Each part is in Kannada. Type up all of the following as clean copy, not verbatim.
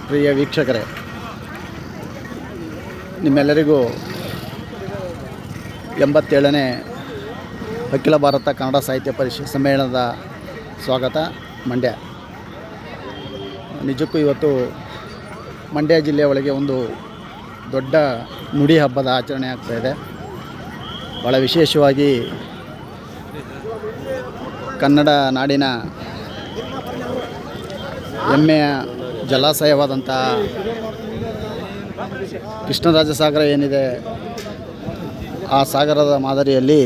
ಪ್ರಿಯ ವೀಕ್ಷಕರೇ, ನಿಮ್ಮೆಲ್ಲರಿಗೂ 87ನೇ ಅಖಿಲ ಭಾರತ ಕನ್ನಡ ಸಾಹಿತ್ಯ ಪರಿಷತ್ ಸಮ್ಮೇಳನದ ಸ್ವಾಗತ. ಮಂಡ್ಯ. ನಿಜಕ್ಕೂ ಇವತ್ತು ಮಂಡ್ಯ ಜಿಲ್ಲೆಯ ಒಳಗೆ ಒಂದು ದೊಡ್ಡ ನುಡಿ ಹಬ್ಬದ ಆಚರಣೆ ಆಗ್ತಾಯಿದೆ. ಭಾಳ ವಿಶೇಷವಾಗಿ ಕನ್ನಡ ನಾಡಿನ ಹೆಮ್ಮೆಯ ಜಲಾಶಯವಾದಂಥ ಕೃಷ್ಣರಾಜಸಾಗರ ಏನಿದೆ, ಆ ಸಾಗರದ ಮಾದರಿಯಲ್ಲಿ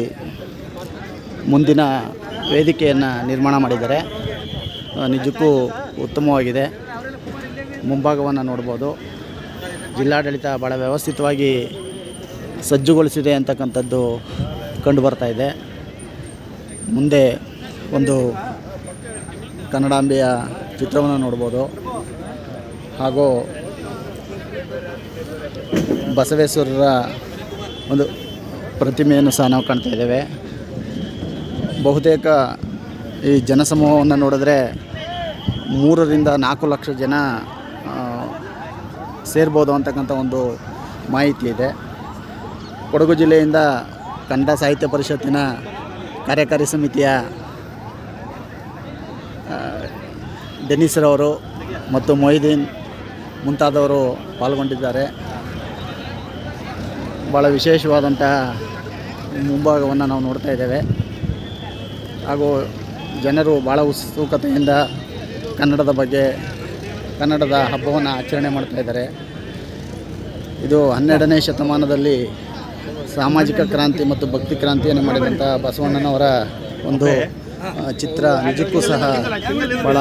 ಮುಂದಿನ ವೇದಿಕೆಯನ್ನು ನಿರ್ಮಾಣ ಮಾಡಿದ್ದಾರೆ. ನಿಜಕ್ಕೂ ಉತ್ತಮವಾಗಿದೆ. ಮುಂಭಾಗವನ್ನು ನೋಡ್ಬೋದು. ಜಿಲ್ಲಾಡಳಿತ ಭಾಳ ವ್ಯವಸ್ಥಿತವಾಗಿ ಸಜ್ಜುಗೊಳಿಸಿದೆ ಅಂತಕ್ಕಂಥದ್ದು ಕಂಡು ಬರ್ತಾಯಿದೆ. ಮುಂದೆ ಒಂದು ಕನ್ನಡಾಂಬೆಯ ಚಿತ್ರವನ್ನು ನೋಡ್ಬೋದು. ಹಾಗೂ ಬಸವೇಶ್ವರರ ಒಂದು ಪ್ರತಿಮೆಯನ್ನು ಸಹ ನಾವು ಕಾಣ್ತಾ ಇದ್ದೇವೆ. ಬಹುತೇಕ ಈ ಜನಸಮೂಹವನ್ನು ನೋಡಿದ್ರೆ 3 ರಿಂದ 4 ಲಕ್ಷ ಜನ ಸೇರ್ಬೋದು ಅಂತಕ್ಕಂಥ ಒಂದು ಮಾಹಿತಿ ಇದೆ. ಕೊಡಗು ಜಿಲ್ಲೆಯಿಂದ ಕನ್ನಡ ಸಾಹಿತ್ಯ ಪರಿಷತ್ತಿನ ಕಾರ್ಯಕಾರಿ ಸಮಿತಿಯ ಡೆನಿಸ್ರವರು ಮತ್ತು ಮೊಯ್ದೀನ್ ಮುಂತಾದವರು ಪಾಲ್ಗೊಂಡಿದ್ದಾರೆ. ಭಾಳ ವಿಶೇಷವಾದಂತಹ ಮುಂಭಾಗವನ್ನು ನಾವು ನೋಡ್ತಾ ಇದ್ದೇವೆ. ಹಾಗೂ ಜನರು ಭಾಳ ಉತ್ಸುಕತೆಯಿಂದ ಕನ್ನಡದ ಬಗ್ಗೆ, ಕನ್ನಡದ ಹಬ್ಬವನ್ನು ಆಚರಣೆ ಮಾಡ್ತಾಯಿದ್ದಾರೆ. ಇದು 12ನೇ ಶತಮಾನದಲ್ಲಿ ಸಾಮಾಜಿಕ ಕ್ರಾಂತಿ ಮತ್ತು ಭಕ್ತಿ ಕ್ರಾಂತಿಯನ್ನು ಮಾಡಿದಂಥ ಬಸವಣ್ಣನವರ ಒಂದು ಚಿತ್ರ. ನಿಜಕ್ಕೂ ಸಹ ಭಾಳ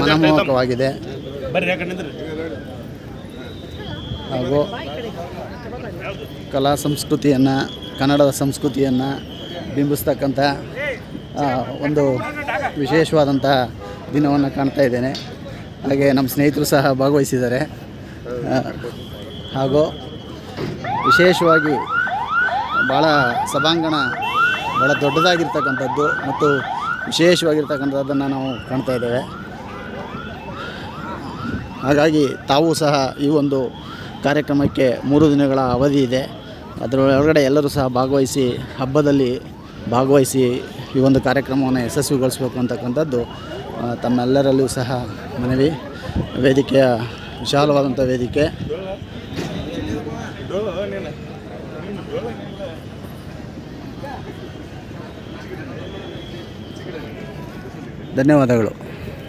ಮನಮೋಹಕವಾಗಿದೆ. ಹಾಗೂ ಕಲಾ ಸಂಸ್ಕೃತಿಯನ್ನು, ಕನ್ನಡದ ಸಂಸ್ಕೃತಿಯನ್ನು ಬಿಂಬಿಸ್ತಕ್ಕಂಥ ಒಂದು ವಿಶೇಷವಾದಂಥ ದಿನವನ್ನು ಕಾಣ್ತಾ ಇದ್ದೇನೆ. ಹಾಗೆ ನಮ್ಮ ಸ್ನೇಹಿತರು ಸಹ ಭಾಗವಹಿಸಿದ್ದಾರೆ. ಹಾಗೂ ವಿಶೇಷವಾಗಿ ಭಾಳ ಸಭಾಂಗಣ ಭಾಳ ದೊಡ್ಡದಾಗಿರ್ತಕ್ಕಂಥದ್ದು ಮತ್ತು ವಿಶೇಷವಾಗಿರ್ತಕ್ಕಂಥದ್ದನ್ನು ನಾವು ಕಾಣ್ತಾ ಇದ್ದೇವೆ. ಹಾಗಾಗಿ ತಾವು ಸಹ ಈ ಒಂದು ಕಾರ್ಯಕ್ರಮಕ್ಕೆ 3 ದಿನಗಳ ಅವಧಿ ಇದೆ. ಅದರೊಳಗಡೆ ಎಲ್ಲರೂ ಸಹ ಭಾಗವಹಿಸಿ, ಹಬ್ಬದಲ್ಲಿ ಭಾಗವಹಿಸಿ ಈ ಒಂದು ಕಾರ್ಯಕ್ರಮವನ್ನು ಯಶಸ್ವಿಗೊಳಿಸಬೇಕು ಅಂತಕ್ಕಂಥದ್ದು ತಮ್ಮೆಲ್ಲರಲ್ಲೂ ಸಹ ಮನವಿ. ವೇದಿಕೆಯ ವಿಶಾಲವಾದಂಥ ವೇದಿಕೆ. ಧನ್ಯವಾದಗಳು.